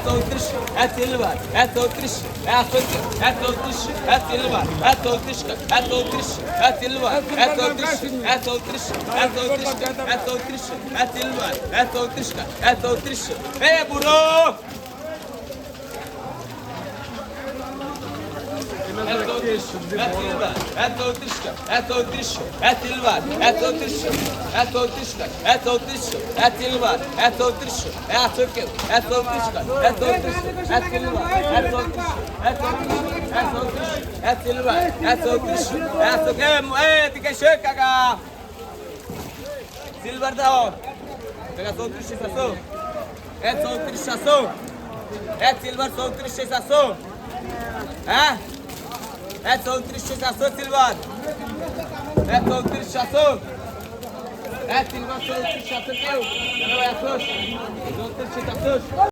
34 silver, 34 34 silver, 34 34 silver, 34 silver, 34 Hey burro! Silver দাও টাকা 34 এক সিলভার 34 হ্যাঁ 34 সিলভার 34 এক সিলভার 34 কেউ 34